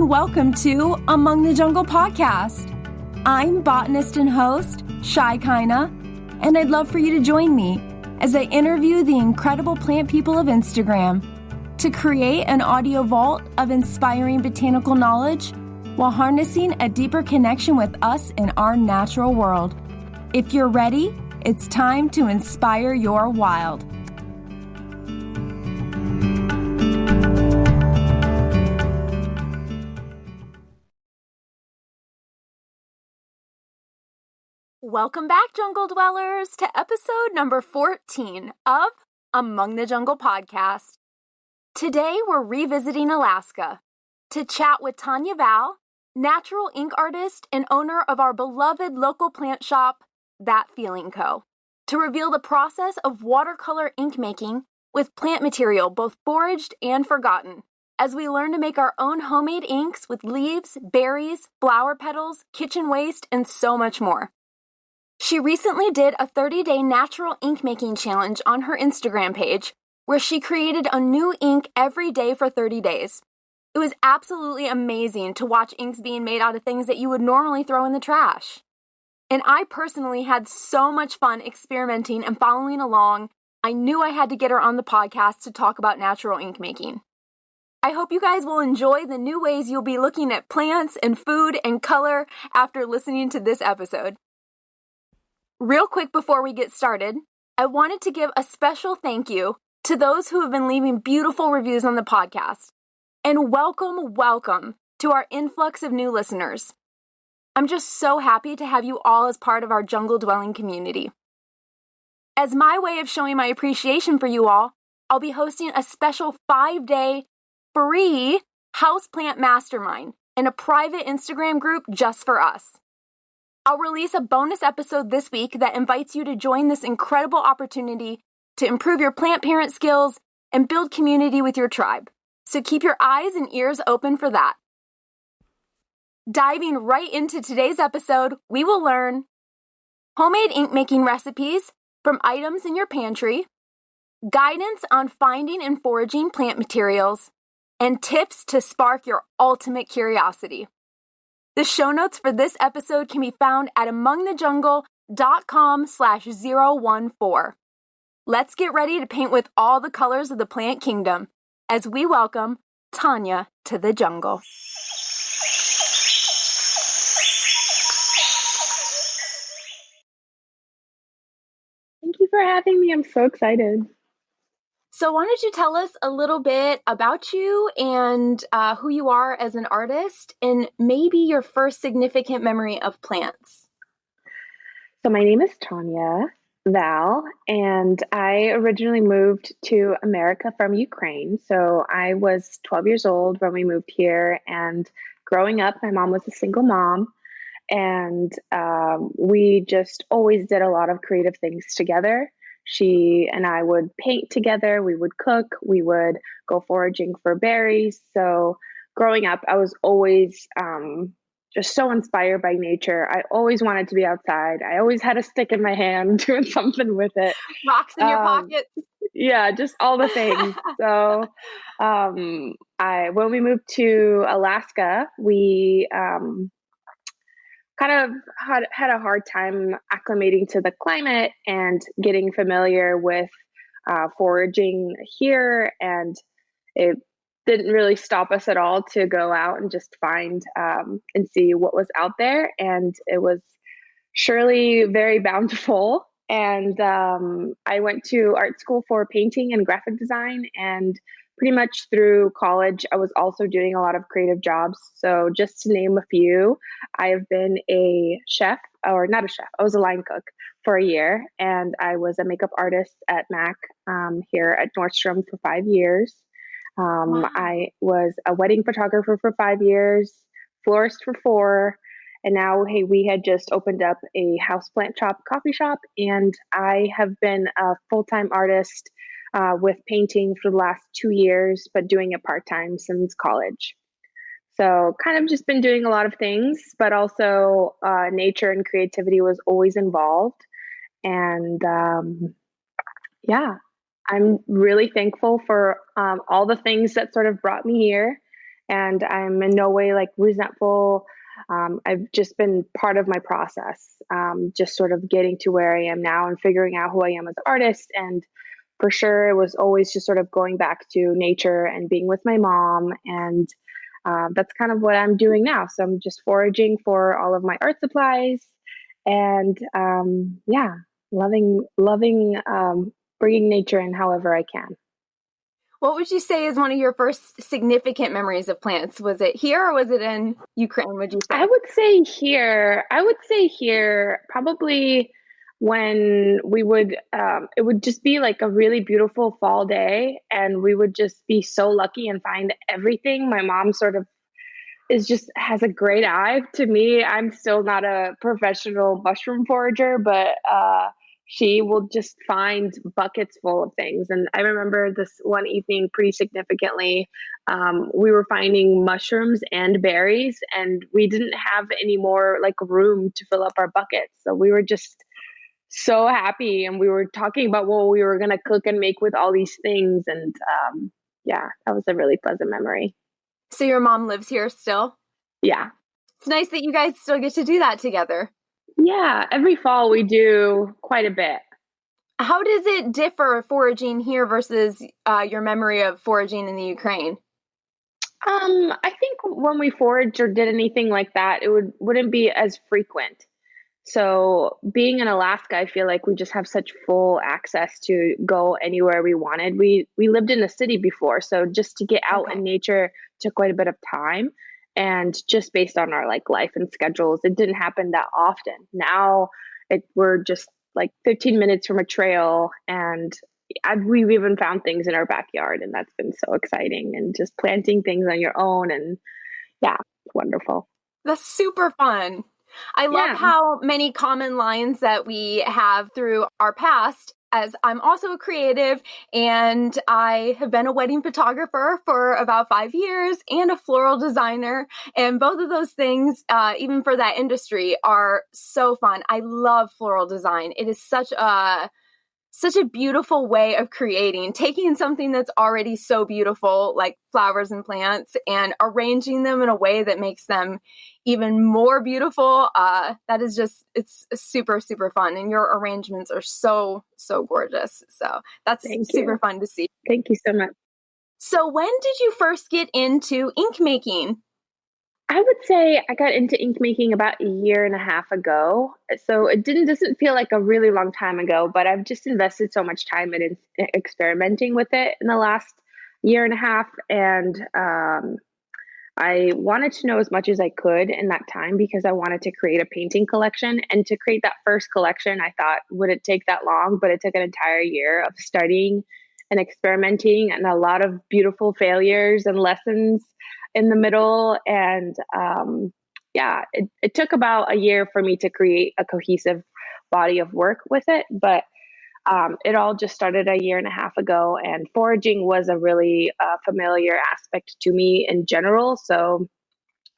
and welcome to Among the Jungle podcast. I'm botanist and host, Shy Kina, and I'd love for you to join me as I interview the incredible plant people of Instagram to create an audio vault of inspiring botanical knowledge while harnessing a deeper connection with us in our natural world. If you're ready, it's time to inspire your wild. Welcome back, Jungle Dwellers, to episode number 14 of Among the Jungle podcast. Today, we're revisiting Alaska to chat with Tanya Val, natural ink artist and owner of our beloved local plant shop, That Feeling Co., to reveal the process of watercolor ink making with plant material both foraged and forgotten, as we learn to make our own homemade inks with leaves, berries, flower petals, kitchen waste, and so much more. She recently did a 30-day natural ink making challenge on her Instagram page, where she created a new ink every day for 30 days. It was absolutely amazing to watch inks being made out of things that you would normally throw in the trash. And I personally had so much fun experimenting and following along. I knew I had to get her on the podcast to talk about natural ink making. I hope you guys will enjoy the new ways you'll be looking at plants and food and color after listening to this episode. Real quick before we get started, I wanted to give a special thank you to those who have been leaving beautiful reviews on the podcast. And welcome to our influx of new listeners. I'm just so happy to have you all as part of our jungle dwelling community. As my way of showing my appreciation for you all, I'll be hosting a special 5-day free houseplant mastermind in a private Instagram group just for us. I'll release a bonus episode this week that invites you to join this incredible opportunity to improve your plant parent skills and build community with your tribe. So keep your eyes and ears open for that. Diving right into today's episode, we will learn homemade ink making recipes from items in your pantry, guidance on finding and foraging plant materials, and tips to spark your ultimate curiosity. The show notes for this episode can be found at amongthejungle.com/014. Let's get ready to paint with all the colors of the plant kingdom as we welcome Tanya to the jungle. Thank you for having me. I'm so excited. So why don't you tell us a little bit about you and who you are as an artist and maybe your first significant memory of plants? So my name is Tanya Val, and I originally moved to America from Ukraine. So I was 12 years old when we moved here, and growing up, my mom was a single mom, and we just always did a lot of creative things together. She and I would paint together, we would cook, we would go foraging for berries. So growing up, I was always just so inspired by nature. I always wanted to be outside. I always had a stick in my hand doing something with it. Rocks in your pockets. Yeah, just all the things. So when we moved to Alaska, we kind of had a hard time acclimating to the climate and getting familiar with foraging here. And it didn't really stop us at all to go out and just find and see what was out there. And it was surely very bountiful. And I went to art school for painting and graphic design, and pretty much through college, I was also doing a lot of creative jobs. So just to name a few, I have been a chef, or not a chef, I was a line cook for a year, and I was a makeup artist at MAC here at Nordstrom for 5 years. Wow. I was a wedding photographer for 5 years, florist for 4, and now, hey, we had just opened up a houseplant shop, coffee shop, and I have been a full-time artist with painting for the last 2 years, but doing it part-time since college. So kind of just been doing a lot of things, but also nature and creativity was always involved. And yeah, I'm really thankful for all the things that sort of brought me here. and I'm in no way like resentful. I've just been part of my process, just sort of getting to where I am now and figuring out who I am as an artist. And for sure, it was always just sort of going back to nature and being with my mom. And that's kind of what I'm doing now. So I'm just foraging for all of my art supplies, and yeah, loving bringing nature in however I can. What would you say is one of your first significant memories of plants? Was it here or was it in Ukraine, would you say? I would say here. I would say here probably when we would it would just be like a really beautiful fall day, and we would just be so lucky and find everything. My mom sort of is just has a great eye. To me, I'm still not a professional mushroom forager, but she will just find buckets full of things. And I remember this one evening pretty significantly. We were finding mushrooms and berries, and we didn't have any more like room to fill up our buckets. So we were just so happy, and we were talking about what we were going to cook and make with all these things. And yeah, that was a really pleasant memory. So your mom lives here still? Yeah. It's nice that you guys still get to do that together. Yeah, every fall we do quite a bit. How does it differ foraging here versus your memory of foraging in the Ukraine? I think when we foraged or did anything like that, wouldn't be as frequent. So being in Alaska, I feel like we just have such full access to go anywhere we wanted. We lived in a city before, so just to get out in nature took quite a bit of time. And just based on our like life and schedules, it didn't happen that often. Now we're just like 15 minutes from a trail, and we've even found things in our backyard, and that's been so exciting. And just planting things on your own, and yeah, it's wonderful. That's super fun. I love Yeah. how many common lines that we have through our past, as I'm also a creative and I have been a wedding photographer for about 5 years and a floral designer. And both of those things, even for that industry, are so fun. I love floral design. It is such a beautiful way of creating, taking something that's already so beautiful, like flowers and plants, and arranging them in a way that makes them even more beautiful. That is just, it's super, super fun. And your arrangements are so, so gorgeous. So that's super fun to see. Thank you so much. So when did you first get into ink making? I would say I got into ink making about a year and a half ago. So it doesn't feel like a really long time ago, but I've just invested so much time in experimenting with it in the last year and a half. And I wanted to know as much as I could in that time because I wanted to create a painting collection. And to create that first collection, I thought, would it take that long? But it took an entire year of studying and experimenting, and a lot of beautiful failures and lessons in the middle. And yeah, it took about a year for me to create a cohesive body of work with it. But it all just started a year and a half ago, and foraging was a really familiar aspect to me in general. So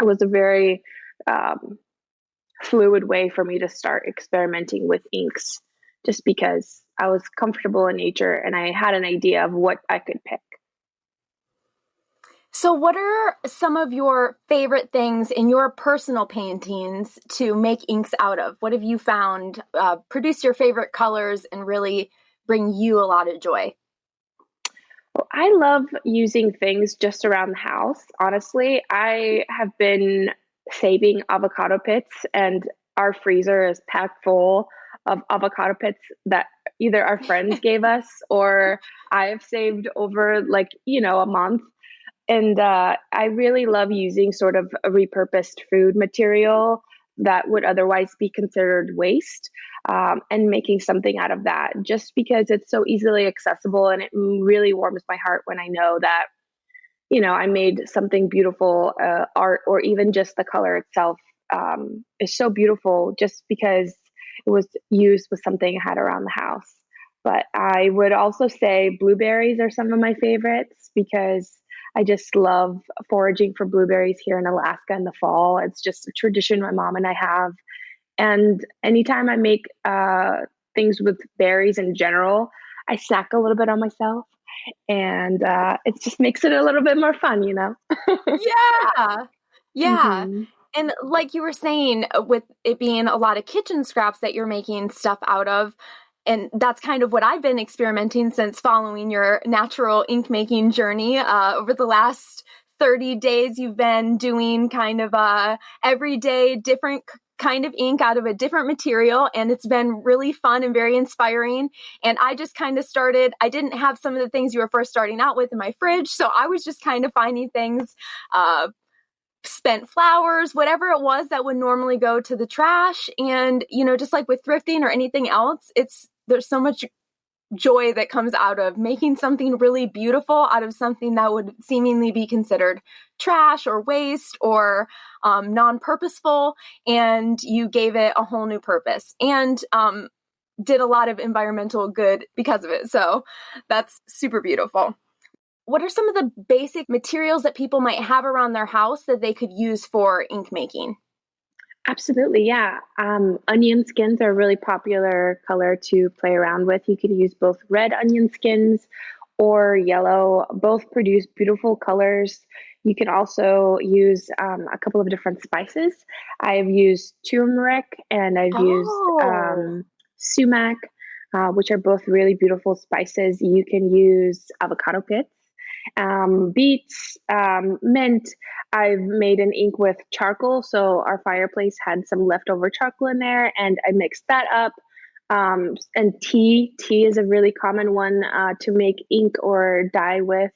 it was a very fluid way for me to start experimenting with inks, just because I was comfortable in nature and I had an idea of what I could pick. So what are some of your favorite things in your personal paintings to make inks out of? What have you found produce your favorite colors and really bring you a lot of joy? Well, I love using things just around the house. Honestly, I have been saving avocado pits, and our freezer is packed full of avocado pits that either our friends gave us or I have saved over like, a month. And I really love using sort of a repurposed food material that would otherwise be considered waste, and making something out of that just because it's so easily accessible. And it really warms my heart when I know that, I made something beautiful, art, or even just the color itself is so beautiful just because it was used with something I had around the house. But I would also say blueberries are some of my favorites because I just love foraging for blueberries here in Alaska in the fall. It's just a tradition my mom and I have. And anytime I make things with berries in general, I snack a little bit on myself. And it just makes it a little bit more fun, you know? Yeah. Yeah. hmm And like you were saying, with it being a lot of kitchen scraps that you're making stuff out of, and that's kind of what I've been experimenting since following your natural ink making journey. Over the last 30 days, you've been doing kind of a everyday different kind of ink out of a different material, and it's been really fun and very inspiring. And I just kind of started, I didn't have some of the things you were first starting out with in my fridge, so I was just kind of finding things, spent flowers, whatever it was that would normally go to the trash. And, just like with thrifting or anything else, there's so much joy that comes out of making something really beautiful out of something that would seemingly be considered trash or waste or non-purposeful. And you gave it a whole new purpose and did a lot of environmental good because of it. So that's super beautiful. What are some of the basic materials that people might have around their house that they could use for ink making? Absolutely, yeah. Onion skins are a really popular color to play around with. You can use both red onion skins or yellow. Both produce beautiful colors. You can also use a couple of different spices. I've used turmeric and I've used Oh, sumac, which are both really beautiful spices. You can use avocado pits, beets, mint. I've made an ink with charcoal. So our fireplace had some leftover charcoal in there, and I mixed that up. And tea. Tea is a really common one to make ink or dye with.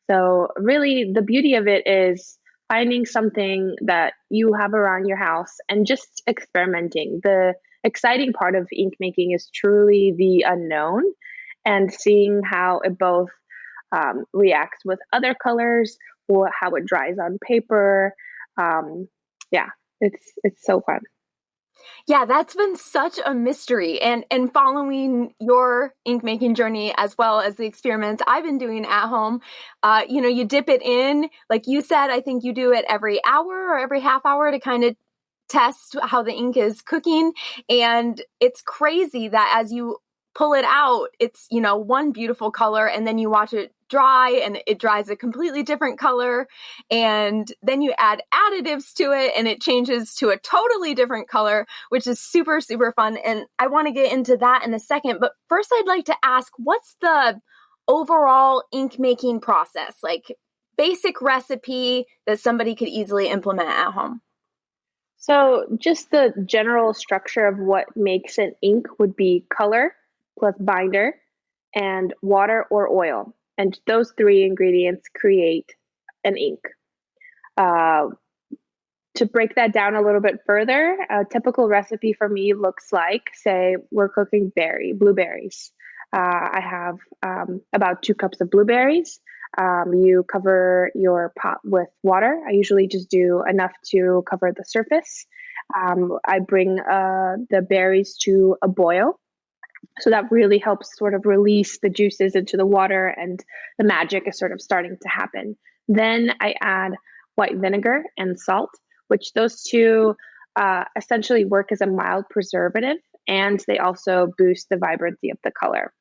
So, really, the beauty of it is finding something that you have around your house and just experimenting. The exciting part of ink making is truly the unknown and seeing how it both reacts with other colors or how it dries on paper. Um, yeah, it's so fun. yeah, that's been such a mystery. And following your ink making journey as well as the experiments I've been doing at home, you dip it in, like you said, I think you do it every hour or every half hour to kind of test how the ink is cooking. And it's crazy that as you pull it out, it's, one beautiful color, and then you watch it dry and it dries a completely different color. And then you add additives to it and it changes to a totally different color, which is super, super fun. And I want to get into that in a second. But first, I'd like to ask, what's the overall ink making process? Like, basic recipe that somebody could easily implement at home. So, just the general structure of what makes an ink would be color plus binder and water or oil. And those three ingredients create an ink. Uh, to break that down a little bit further, a typical recipe for me looks like, say, we're cooking blueberries. I have about 2 cups of blueberries. You cover your pot with water. I usually just do enough to cover the surface. I bring the berries to a boil. So that really helps sort of release the juices into the water, and the magic is sort of starting to happen. Then I add white vinegar and salt, which those two essentially work as a mild preservative, and they also boost the vibrancy of the color.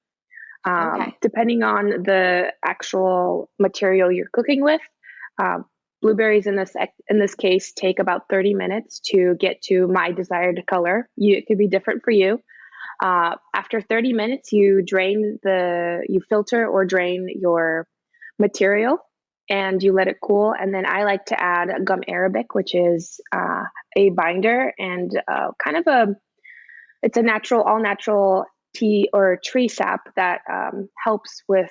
Okay. Depending on the actual material you're cooking with, uh, blueberries in this case take about 30 minutes to get to my desired color. It could be different for you. After 30 minutes, you filter or drain your material and you let it cool. And then I like to add gum arabic, which is a binder and it's a all natural tea or tree sap that helps with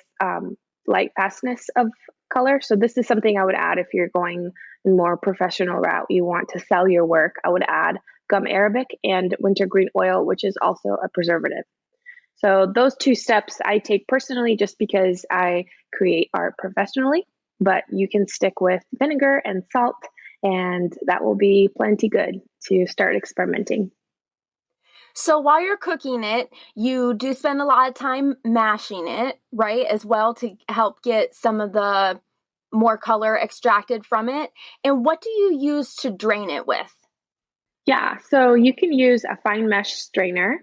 light fastness of color. So this is something I would add if you're going more professional route. You want to sell your work. I would add gum arabic and wintergreen oil, which is also a preservative. So those 2 steps I take personally just because I create art professionally, but you can stick with vinegar and salt, and that will be plenty good to start experimenting. So while you're cooking it, you do spend a lot of time mashing it, right? As well to help get some of the more color extracted from it. And what do you use to drain it with? Yeah, so you can use a fine mesh strainer,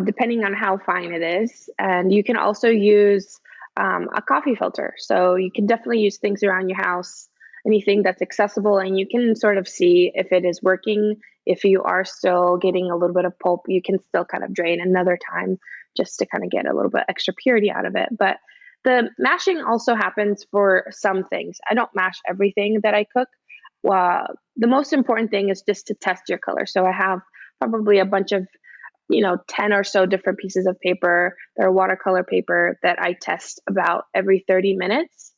depending on how fine it is. And you can also use a coffee filter. So you can definitely use things around your house, anything that's accessible, and you can sort of see if it is working. If you are still getting a little bit of pulp, you can still kind of drain another time just to kind of get a little bit extra purity out of it. But the mashing also happens for some things. I don't mash everything that I cook. The most important thing is just to test your color. So I have probably a bunch of 10 or so different pieces of paper. They're watercolor paper that I test about every 30 minutes,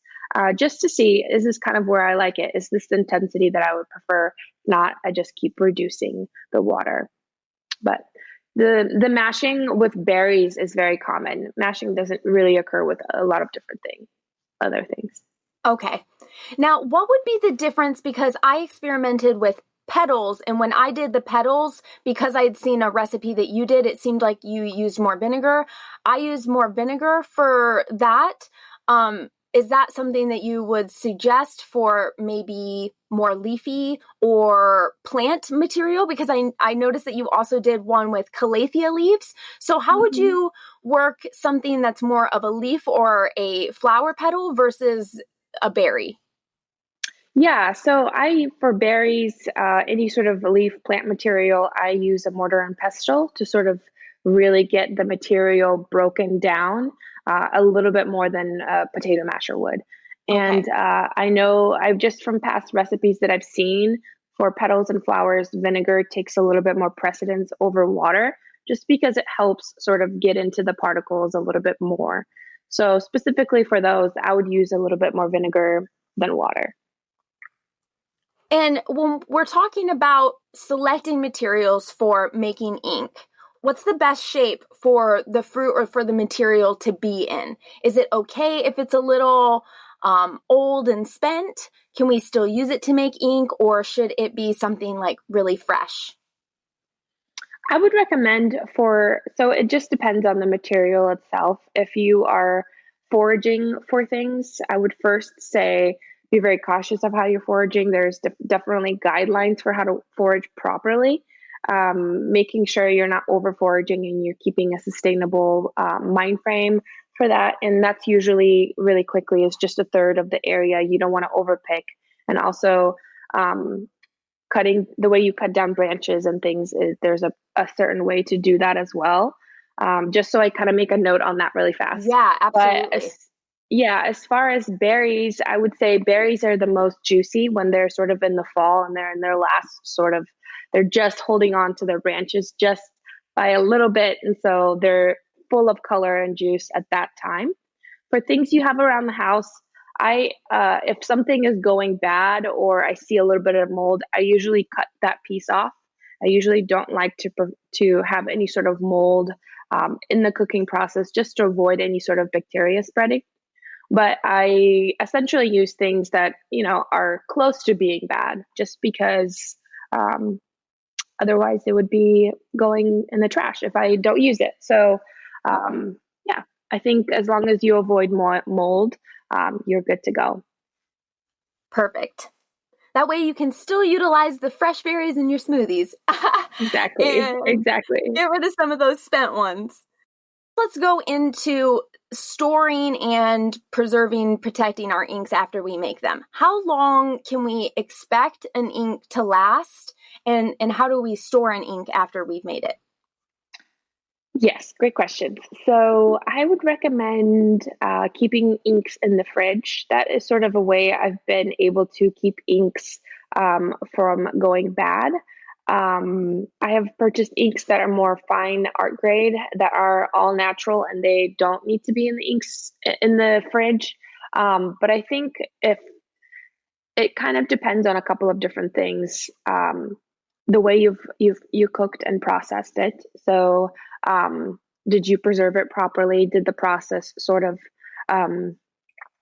just to see, is this kind of where I like it? Is this the intensity that I would prefer? Not, I just keep reducing the water. But the mashing with berries is very common. Mashing doesn't really occur with a lot of different other things. Okay. Now, what would be the difference? Because I experimented with petals, and when I did the petals, because I had seen a recipe that you did, it seemed like you used more vinegar. I used more vinegar for that. Is that something that you would suggest for maybe more leafy or plant material? Because I noticed that you also did one with calathea leaves. So how would you work something that's more of a leaf or a flower petal versus a berry? Yeah, so for berries, any sort of leaf plant material, I use a mortar and pestle to sort of really get the material broken down a little bit more than a potato masher would. And I know I've just from past recipes that I've seen for petals and flowers, vinegar takes a little bit more precedence over water, just because it helps sort of get into the particles a little bit more. So specifically for those, I would use a little bit more vinegar than water. And when we're talking about selecting materials for making ink, what's the best shape for the fruit or for the material to be in? Is it okay if it's a little old and spent? Can we still use it to make ink, or should it be something like really fresh? I would recommend so it just depends on the material itself. If you are foraging for things, I would first say be very cautious of how you're foraging. There's definitely guidelines for how to forage properly. Making sure you're not over foraging and you're keeping a sustainable mind frame for that. And that's usually really quickly is just a third of the area. You don't want to overpick. And also, cutting the way you cut down branches and things there's a certain way to do that as well. Just so I kind of make a note on that really fast. Yeah, But absolutely. as far as berries, I would say berries are the most juicy when they're sort of in the fall and they're in their last they're just holding on to their branches just by a little bit. And so they're full of color and juice at that time. For things you have around the house, if something is going bad or I see a little bit of mold, I usually cut that piece off. I usually don't like to have any sort of mold in the cooking process, just to avoid any sort of bacteria spreading. But I essentially use things that are close to being bad, just because otherwise it would be going in the trash if I don't use it. So yeah, I think as long as you avoid mold, you're good to go. Perfect. That way you can still utilize the fresh berries in your smoothies. Exactly. And Exactly. get rid of some of those spent ones. Let's go into storing and preserving, protecting our inks after we make them. How long can we expect an ink to last? And how do we store an ink after we've made it? Yes, great question. So I would recommend keeping inks in the fridge. That is sort of a way I've been able to keep inks from going bad. I have purchased inks that are more fine art grade that are all natural and they don't need to be in the inks in the fridge. But I think if it kind of depends on a couple of different things. The way you cooked and processed it. So, did you preserve it properly? Did the process sort of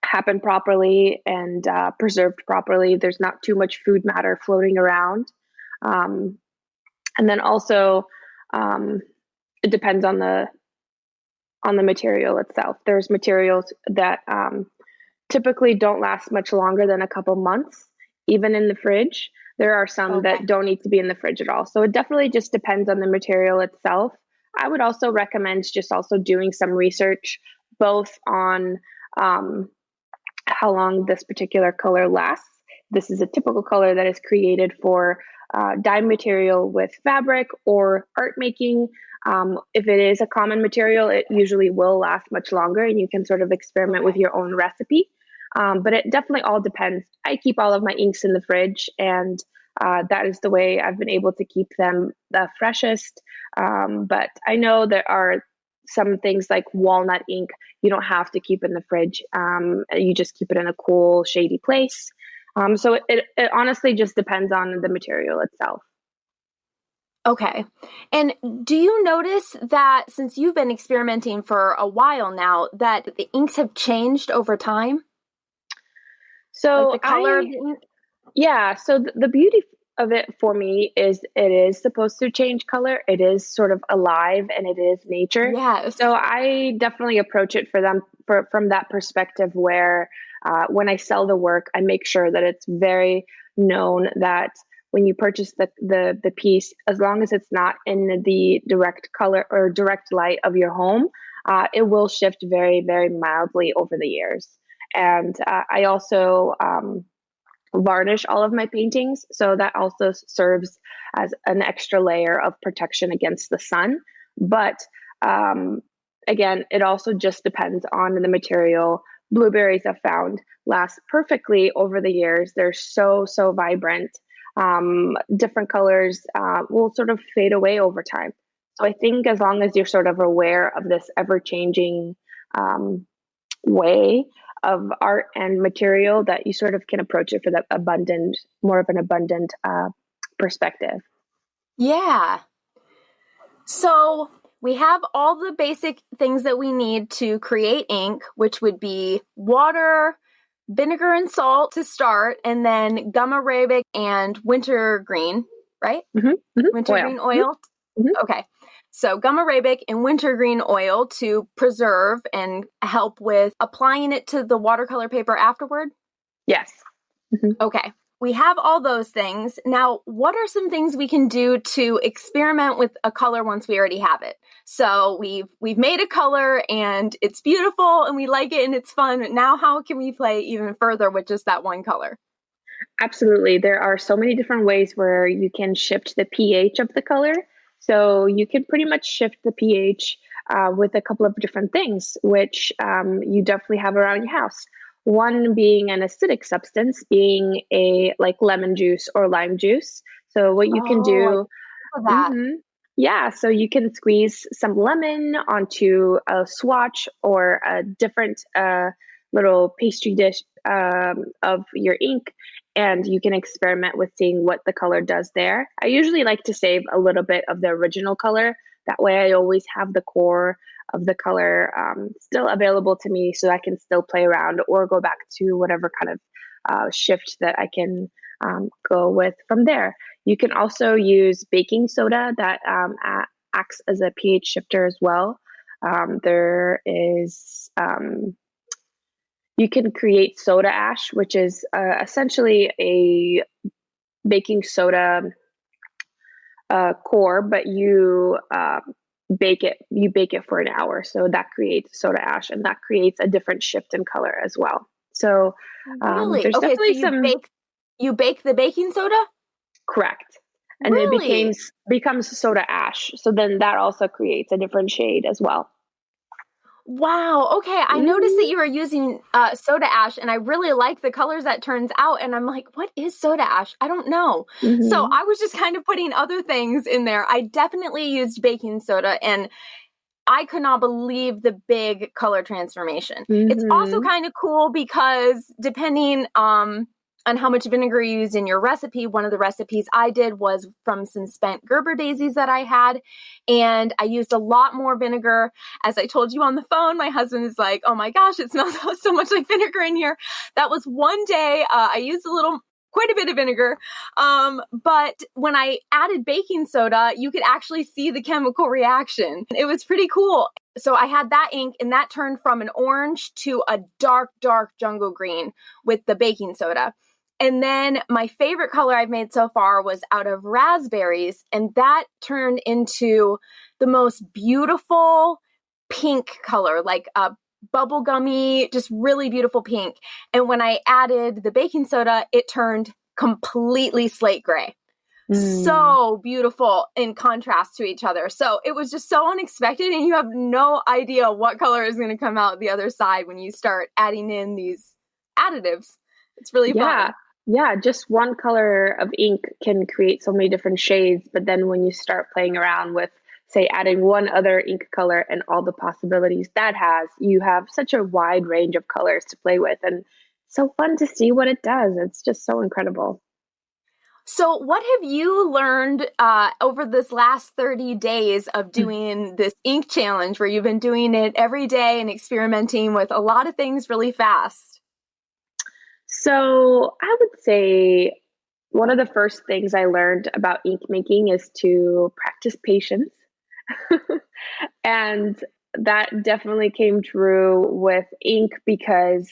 happen properly and preserved properly? There's not too much food matter floating around. And then also, it depends on the material itself. There's materials that typically don't last much longer than a couple months, even in the fridge. There are some that don't need to be in the fridge at all. So it definitely just depends on the material itself. I would also recommend just also doing some research both on um, how long this particular color lasts. This is a typical color that is created for dye material with fabric or art making. If it is a common material, it usually will last much longer, and you can sort of experiment with your own recipe. But it definitely all depends. I keep all of my inks in the fridge, and that is the way I've been able to keep them the freshest. But I know there are some things like walnut ink you don't have to keep in the fridge. You just keep it in a cool, shady place. So it honestly just depends on the material itself. Okay. And do you notice that since you've been experimenting for a while now, that the inks have changed over time? Like So the color of the ink? yeah, so the beauty of it for me is it is supposed to change color. It is sort of alive and it is nature. Yes. So I definitely approach it from that perspective where when I sell the work, I make sure that it's very known that when you purchase the piece, as long as it's not in the direct color or direct light of your home, it will shift very, very mildly over the years. And I also varnish all of my paintings. So that also serves as an extra layer of protection against the sun. But um, again, it also just depends on the material. Blueberries I've found last perfectly over the years. They're so, so vibrant. Different colors will sort of fade away over time. So I think as long as you're sort of aware of this ever changing way of art and material, that you sort of can approach it for that abundant, more of an abundant perspective. Yeah. So we have all the basic things that we need to create ink, which would be water, vinegar and salt to start, and then gum arabic and wintergreen, right? Wintergreen oil. Mm-hmm. Okay. So gum arabic and wintergreen oil to preserve and help with applying it to the watercolor paper afterward? Yes. Mm-hmm. Okay. We have all those things. Now, what are some things we can do to experiment with a color once we already have it? So we've made a color and it's beautiful and we like it and it's fun. Now, how can we play even further with just that one color? Absolutely. There are so many different ways where you can shift the pH of the color. So you can pretty much shift the pH with a couple of different things, which you definitely have around your house. One being an acidic substance, being a like lemon juice or lime juice. So what you can do, that. yeah, so you can squeeze some lemon onto a swatch or a different little pastry dish of your ink, and you can experiment with seeing what the color does there. I usually like to save a little bit of the original color. That way I always have the core of the color still available to me so I can still play around or go back to whatever kind of shift that I can go with from there. You can also use baking soda that acts as a pH shifter as well. There is you can create soda ash, which is essentially a baking soda core, but you bake it. You bake it for an hour, so that creates soda ash, and that creates a different shift in color as well. So really? there's Okay, definitely so you bake the baking soda? Correct. And then Really? it becomes soda ash. So then that also creates a different shade as well. Wow. Okay. I noticed that you were using soda ash, and I really like the colors that turns out. And I'm like, what is soda ash? I don't know. So I was just kind of putting other things in there. I definitely used baking soda, and I could not believe the big color transformation. It's also kind of cool because depending on how much vinegar you use in your recipe, one of the recipes I did was from some spent Gerber daisies that I had, and I used a lot more vinegar. As I told you on the phone, my husband is like, oh my gosh, it smells so much like vinegar in here. That was one day I used quite a bit of vinegar. But when I added baking soda, you could actually see the chemical reaction. It was pretty cool. So I had that ink, and that turned from an orange to a dark, dark jungle green with the baking soda. And then my favorite color I've made so far was out of raspberries, and that turned into the most beautiful pink color, like a bubblegummy, just really beautiful pink. And when I added the baking soda, it turned completely slate gray. So beautiful in contrast to each other. So it was just so unexpected, and you have no idea what color is going to come out the other side when you start adding in these additives. It's really fun. Yeah, just one color of ink can create so many different shades, but then when you start playing around with, say, adding one other ink color and all the possibilities that has, you have such a wide range of colors to play with, and so fun to see what it does. It's just so incredible. So what have you learned over this last 30 days of doing this ink challenge, where you've been doing it every day and experimenting with a lot of things really fast? So I would say one of the first things I learned about ink making is to practice patience. And that definitely came true with ink because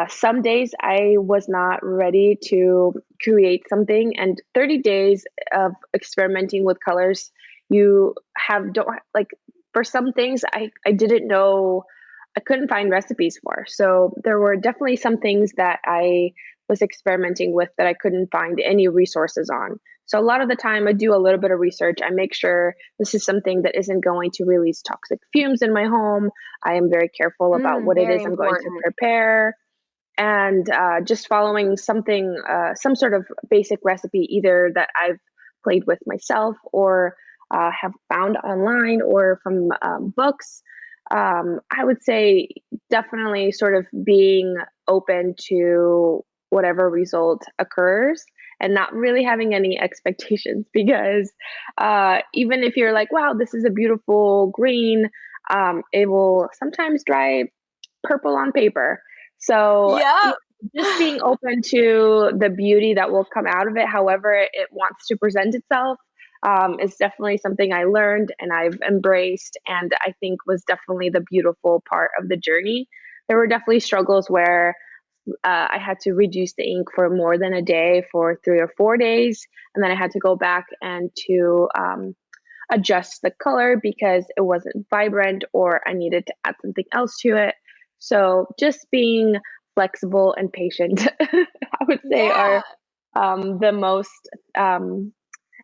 some days I was not ready to create something, and 30 days of experimenting with colors, you have don't like for some things I didn't know, I couldn't find recipes for. So there were definitely some things that I was experimenting with that I couldn't find any resources on. So a lot of the time I do a little bit of research. I make sure this is something that isn't going to release toxic fumes in my home. I am very careful about what it is Very I'm going to important. prepare, and just following something, some sort of basic recipe, either that I've played with myself or have found online or from books. I would say definitely sort of being open to whatever result occurs and not really having any expectations, because even if you're like, wow, this is a beautiful green, it will sometimes dry purple on paper. So Yeah. just being open to the beauty that will come out of it, however it wants to present itself, is definitely something I learned and I've embraced, and I think was definitely the beautiful part of the journey. There were definitely struggles where I had to reduce the ink for more than a day for 3 or 4 days, and then I had to go back and to adjust the color because it wasn't vibrant or I needed to add something else to it. So just being flexible and patient, I would say, Yeah. are the most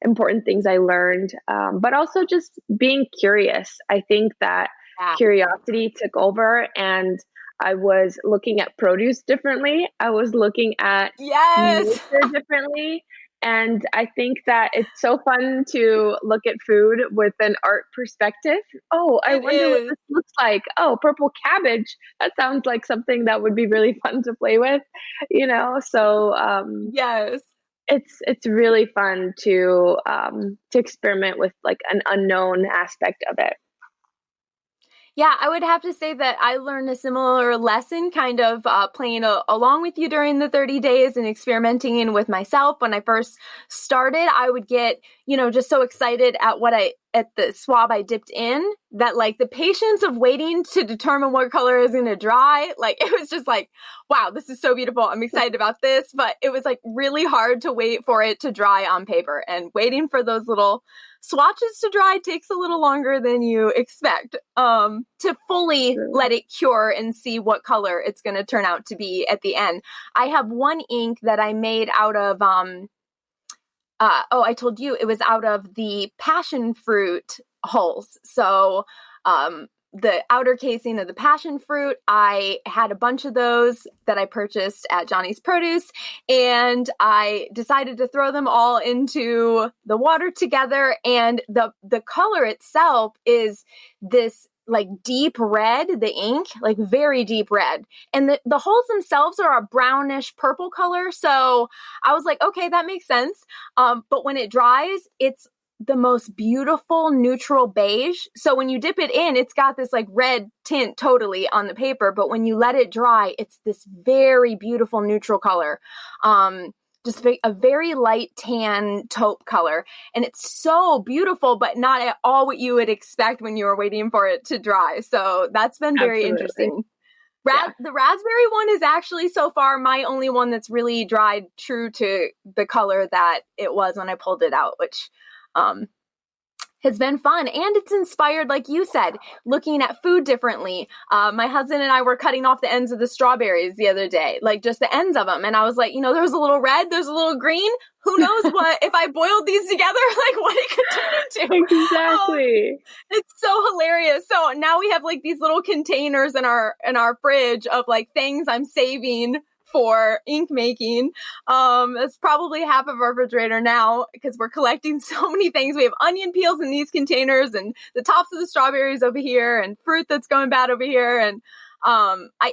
important things I learned. But also just being curious. I think that Yeah. curiosity took over, and I was looking at produce differently. I was looking at Yes. nature differently. And I think that it's so fun to look at food with an art perspective. Oh, I It wonder what is. this looks like. Oh, purple cabbage. That sounds like something that would be really fun to play with, you know? So Yes. it's really fun to experiment with like an unknown aspect of it. Yeah, I would have to say that I learned a similar lesson, kind of playing along with you during the 30 days and experimenting with myself. When I first started, I would get, just so excited at the swab I dipped in, that like the patience of waiting to determine what color is going to dry, like it was just like, wow, this is so beautiful. I'm excited about this. But it was like really hard to wait for it to dry on paper, and waiting for those little swatches to dry takes a little longer than you expect, to fully let it cure and see what color it's going to turn out to be at the end. I have one ink that I made out of, I told you it was out of the passion fruit hulls. So, the outer casing of the passion fruit, I had a bunch of those that I purchased at Johnny's Produce, and I decided to throw them all into the water together. And the color itself is this like deep red, the ink, like very deep red. And the holes themselves are a brownish purple color. So I was like, okay, that makes sense. But when it dries, it's the most beautiful neutral beige. So when you dip it in, it's got this like red tint totally on the paper, but when you let it dry, it's this very beautiful neutral color. Just a very light tan taupe color. And it's so beautiful, but not at all what you would expect when you were waiting for it to dry. So that's been very Absolutely. interesting. Yeah. The raspberry one is actually so far my only one that's really dried true to the color that it was when I pulled it out, which has been fun. And it's inspired, like you said, looking at food differently. My husband and I were cutting off the ends of the strawberries the other day, like just the ends of them. And I was like, there's a little red, there's a little green. Who knows what, if I boiled these together, like what it could turn into. Exactly. It's so hilarious. So now we have like these little containers in our fridge of like things I'm saving for ink making. It's probably half of our refrigerator now because we're collecting so many things. We have onion peels in these containers and the tops of the strawberries over here and fruit that's going bad over here. And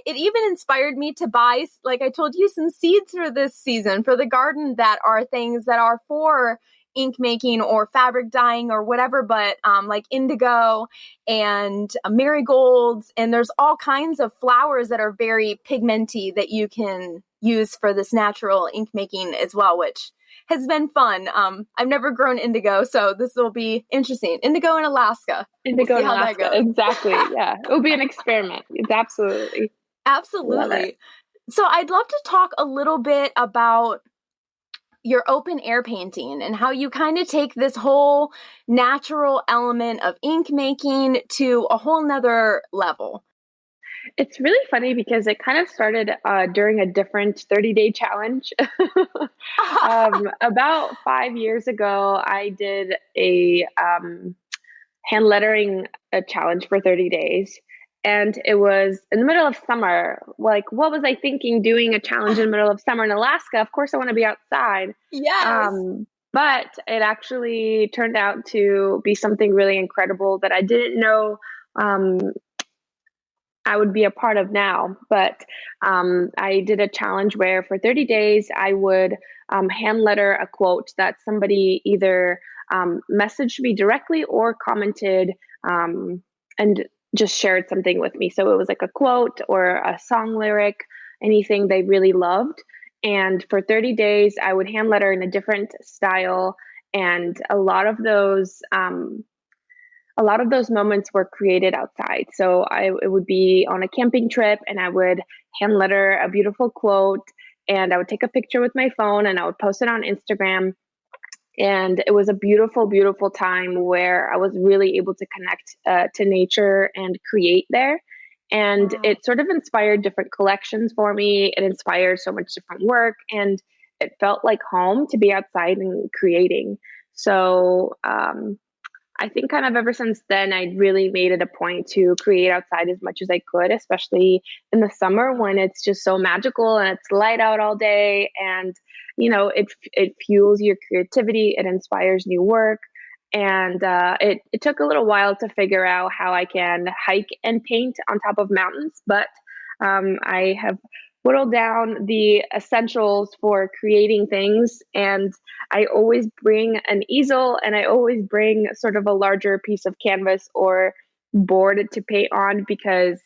it even inspired me to buy, like I told you, some seeds for this season for the garden that are things that are for ink making or fabric dyeing or whatever, but like indigo and marigolds, and there's all kinds of flowers that are very pigmenty that you can use for this natural ink making as well, which has been fun. I've never grown indigo, so this will be interesting. Indigo in Alaska. Indigo in Alaska. Exactly. Yeah. It will be an experiment. It's absolutely. Absolutely. So I'd love to talk a little bit about your open air painting and how you kind of take this whole natural element of ink making to a whole nother level. It's really funny because it kind of started during a different 30-day challenge. About 5 years ago, I did a hand lettering challenge for 30 days. And it was in the middle of summer. Like, what was I thinking doing a challenge in the middle of summer in Alaska? Of course, I want to be outside. Yes. But it actually turned out to be something really incredible that I didn't know I would be a part of now. But I did a challenge where for 30 days, I would hand letter a quote that somebody either messaged me directly or commented and just shared something with me. So it was like a quote or a song lyric, anything they really loved. And for 30 days, I would hand letter in a different style. And a lot of those moments were created outside. So it would be on a camping trip and I would hand letter a beautiful quote and I would take a picture with my phone and I would post it on Instagram. And it was a beautiful, beautiful time where I was really able to connect to nature and create there. And it sort of inspired different collections for me. It inspired so much different work. And it felt like home to be outside and creating. So I think kind of ever since then, I really made it a point to create outside as much as I could, especially in the summer when it's just so magical and it's light out all day. And it fuels your creativity. It inspires new work. And it took a little while to figure out how I can hike and paint on top of mountains. But I have whittled down the essentials for creating things. And I always bring an easel and I always bring sort of a larger piece of canvas or board to paint on because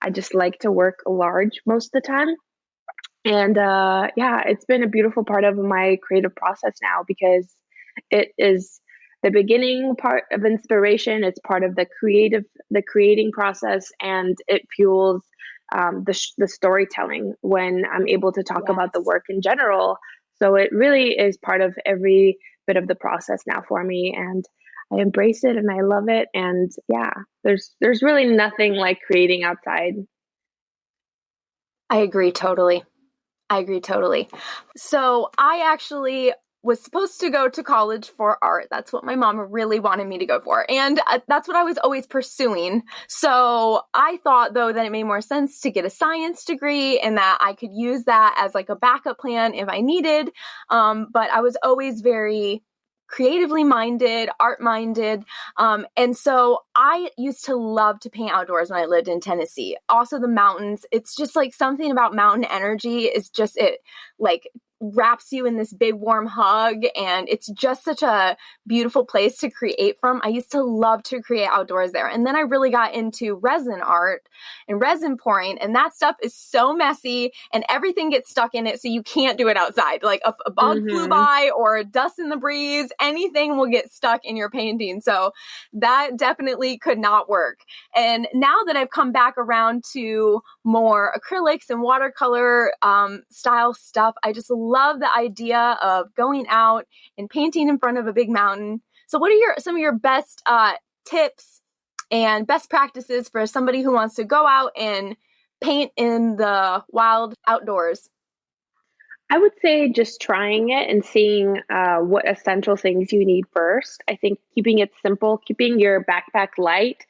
I just like to work large most of the time. And it's been a beautiful part of my creative process now because it is the beginning part of inspiration. It's part of the creating process, and it fuels the storytelling when I'm able to talk about the work in general. So it really is part of every bit of the process now for me, and I embrace it and I love it. And there's really nothing like creating outside. I agree totally. So I actually was supposed to go to college for art. That's what my mom really wanted me to go for. And that's what I was always pursuing. So I thought, though, that it made more sense to get a science degree and that I could use that as like a backup plan if I needed. But I was always very creatively minded, art minded. And so I used to love to paint outdoors when I lived in Tennessee. Also the mountains. It's just like something about mountain energy is just, it like wraps you in this big warm hug, and it's just such a beautiful place to create from. I used to love to create outdoors there. And then I really got into resin art and resin pouring, and that stuff is so messy and everything gets stuck in it, so you can't do it outside. Like a bug flew by or dust in the breeze, anything will get stuck in your painting. So that definitely could not work. And now that I've come back around to more acrylics and watercolor style stuff, I just love the idea of going out and painting in front of a big mountain, So what are some of your best tips and best practices for somebody who wants to go out and paint in the wild outdoors? I would say just trying it and seeing what essential things you need first. I think keeping it simple, keeping your backpack light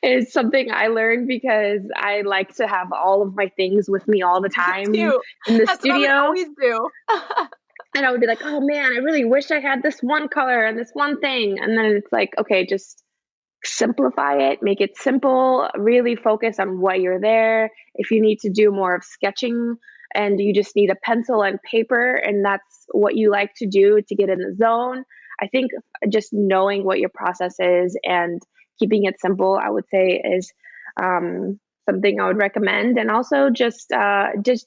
is something I learned because I like to have all of my things with me all the Me time too. in the That's what I would studio. always do. And I would be like, oh man, I really wish I had this one color and this one thing. And then it's like, okay, just simplify it, make it simple, really focus on why you're there. If you need to do more of sketching and you just need a pencil and paper, and that's what you like to do to get in the zone, I think just knowing what your process is and keeping it simple, I would say, is something I would recommend. And also just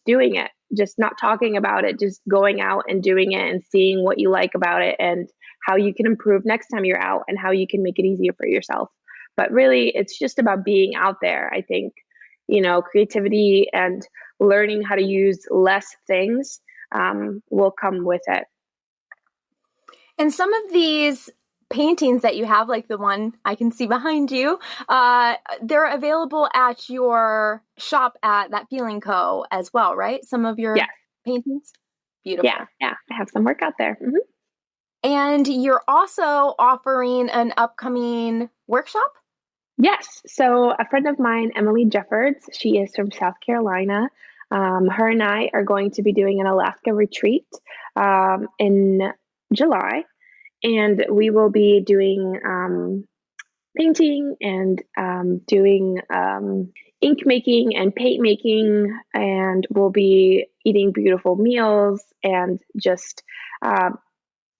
doing it, just not talking about it, just going out and doing it and seeing what you like about it and how you can improve next time you're out and how you can make it easier for yourself. But really, it's just about being out there. I think, creativity and learning how to use less things will come with it. And some of these paintings that you have, like the one I can see behind you, they're available at your shop at That Feeling Co. as well, right? Some of your paintings? Beautiful. Yeah. I have some work out there. Mm-hmm. And you're also offering an upcoming workshop? Yes. So a friend of mine, Emily Jeffords, she is from South Carolina. Her and I are going to be doing an Alaska retreat in July, and we will be doing painting and doing ink making and paint making, and we'll be eating beautiful meals and just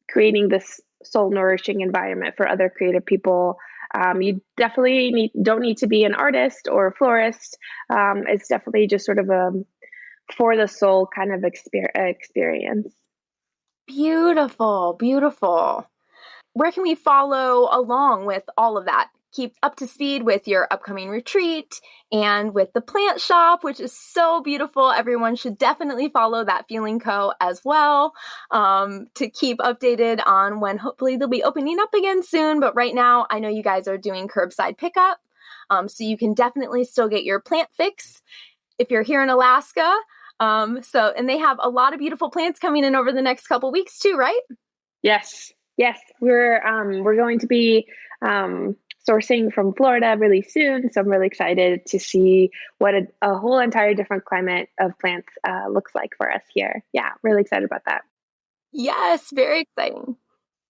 creating this soul nourishing environment for other creative people. You definitely don't need to be an artist or a florist. It's definitely just sort of a for the soul kind of experience. Beautiful, beautiful. Where can we follow along with all of that? Keep up to speed with your upcoming retreat and with the plant shop, which is so beautiful. Everyone should definitely follow That Feeling Co. as well to keep updated on when hopefully they'll be opening up again soon. But right now, I know you guys are doing curbside pickup, so you can definitely still get your plant fix if you're here in Alaska. And they have a lot of beautiful plants coming in over the next couple weeks too, right? Yes. We're going to be sourcing from Florida really soon, so I'm really excited to see what a whole entire different climate of plants looks like for us here. Yeah, really excited about that. Yes, very exciting.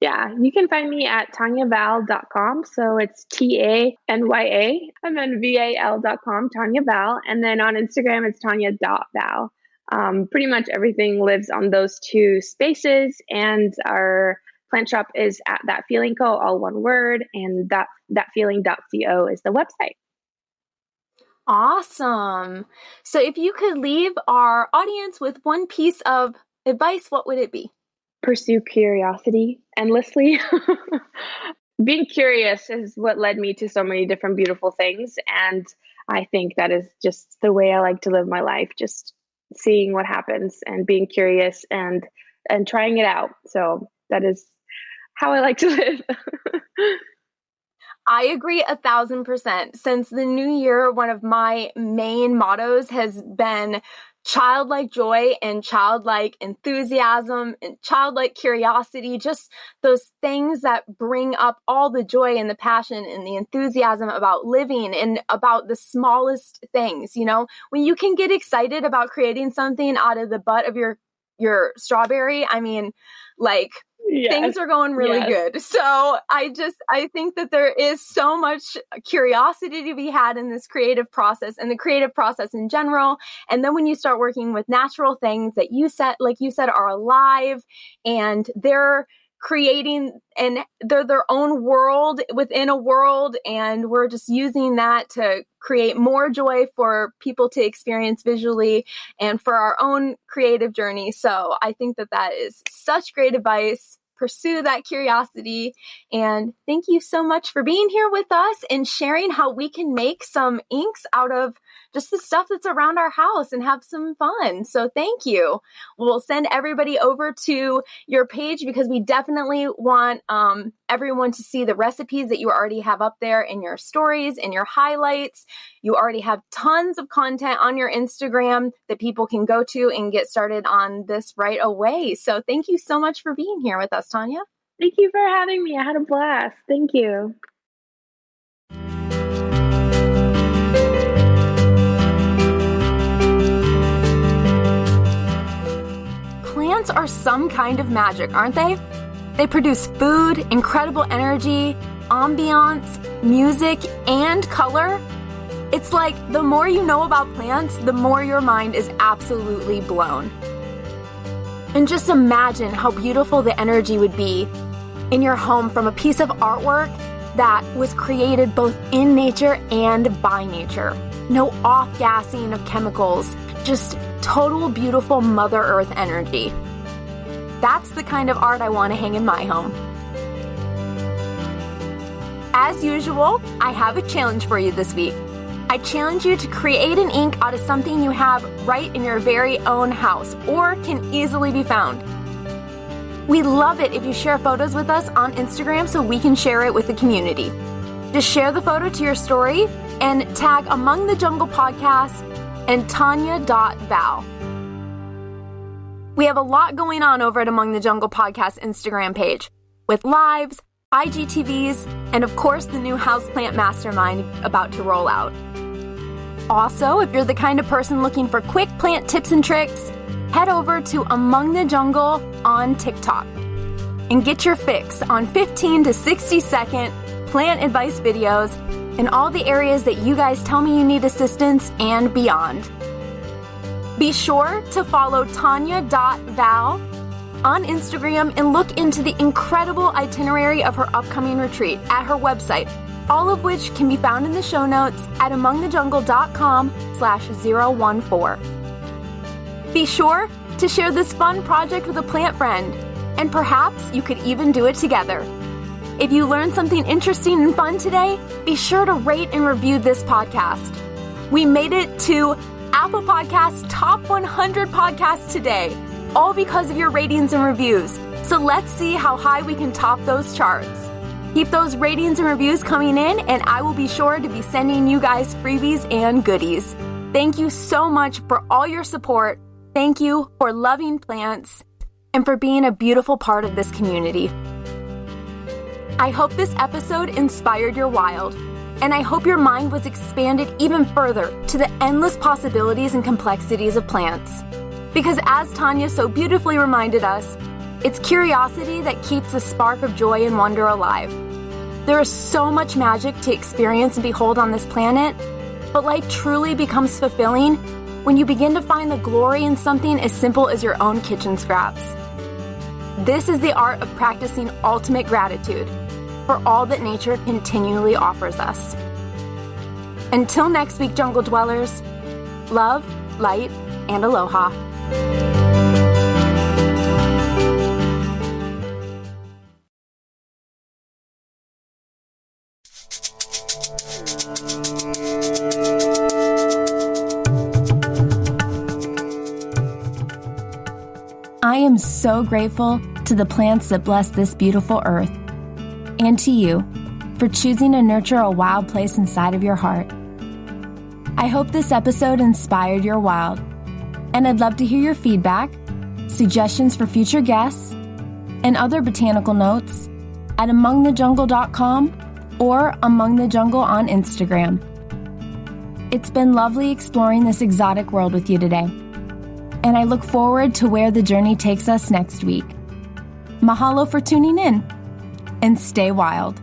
Yeah, you can find me at tanyaval.com. So it's Tanya and then VAL.com, Tanya Val. And then on Instagram, it's Tanya.Val. Pretty much everything lives on those two spaces, and our plant shop is at That Feeling Co., all one word, and thatfeeling.co is the website. Awesome. So if you could leave our audience with one piece of advice, what would it be? Pursue curiosity endlessly. Being curious is what led me to so many different beautiful things, and I think that is just the way I like to live my life, just seeing what happens and being curious and trying it out. So that is how I like to live. I agree 1,000%. Since the new year, one of my main mottos has been childlike joy and childlike enthusiasm and childlike curiosity, just those things that bring up all the joy and the passion and the enthusiasm about living and about the smallest things. When you can get excited about creating something out of the butt of your strawberry, I mean, things are going really good. So I think that there is so much curiosity to be had in this creative process and the creative process in general. And then when you start working with natural things that like you said, are alive and they're creating and they're their own world within a world, and we're just using that to create more joy for people to experience visually and for our own creative journey. So I think that is such great advice. Pursue that curiosity. And thank you so much for being here with us and sharing how we can make some inks out of just the stuff that's around our house and have some fun. So thank you. We'll send everybody over to your page because we definitely want everyone to see the recipes that you already have up there in your stories, in your highlights. You already have tons of content on your Instagram that people can go to and get started on this right away. So thank you so much for being here with us, Tanya. Thank you for having me. I had a blast. Thank you. Plants are some kind of magic, aren't they? They produce food, incredible energy, ambiance, music, and color. It's like the more you know about plants, the more your mind is absolutely blown. And just imagine how beautiful the energy would be in your home from a piece of artwork that was created both in nature and by nature. No off-gassing of chemicals, just total beautiful Mother Earth energy. That's the kind of art I want to hang in my home. As usual, I have a challenge for you this week. I challenge you to create an ink out of something you have right in your very own house or can easily be found. We love it if you share photos with us on Instagram so we can share it with the community. Just share the photo to your story and tag Among the Jungle Podcast and Tanya.Val. We have a lot going on over at Among the Jungle Podcast Instagram page with lives, IGTVs, and of course the new Houseplant Mastermind about to roll out. Also, if you're the kind of person looking for quick plant tips and tricks, head over to Among the Jungle on TikTok and get your fix on 15 to 60 second plant advice videos in all the areas that you guys tell me you need assistance and beyond. Be sure to follow Tanya.Val on Instagram and look into the incredible itinerary of her upcoming retreat at her website, all of which can be found in the show notes at amongthejungle.com/014. Be sure to share this fun project with a plant friend, and perhaps you could even do it together. If you learned something interesting and fun today, be sure to rate and review this podcast. We made it to Apple Podcasts Top 100 Podcasts today, all because of your ratings and reviews. So let's see how high we can top those charts. Keep those ratings and reviews coming in, and I will be sure to be sending you guys freebies and goodies. Thank you so much for all your support. Thank you for loving plants and for being a beautiful part of this community. I hope this episode inspired your wild, and I hope your mind was expanded even further to the endless possibilities and complexities of plants. Because as Tanya so beautifully reminded us, it's curiosity that keeps the spark of joy and wonder alive. There is so much magic to experience and behold on this planet, but life truly becomes fulfilling when you begin to find the glory in something as simple as your own kitchen scraps. This is the art of practicing ultimate gratitude for all that nature continually offers us. Until next week, Jungle Dwellers, love, light, and aloha. I am so grateful to the plants that bless this beautiful earth, and to you for choosing to nurture a wild place inside of your heart. I hope this episode inspired your wild, and I'd love to hear your feedback, suggestions for future guests, and other botanical notes at amongthejungle.com or Among the Jungle on Instagram. It's been lovely exploring this exotic world with you today, and I look forward to where the journey takes us next week. Mahalo for tuning in, and stay wild.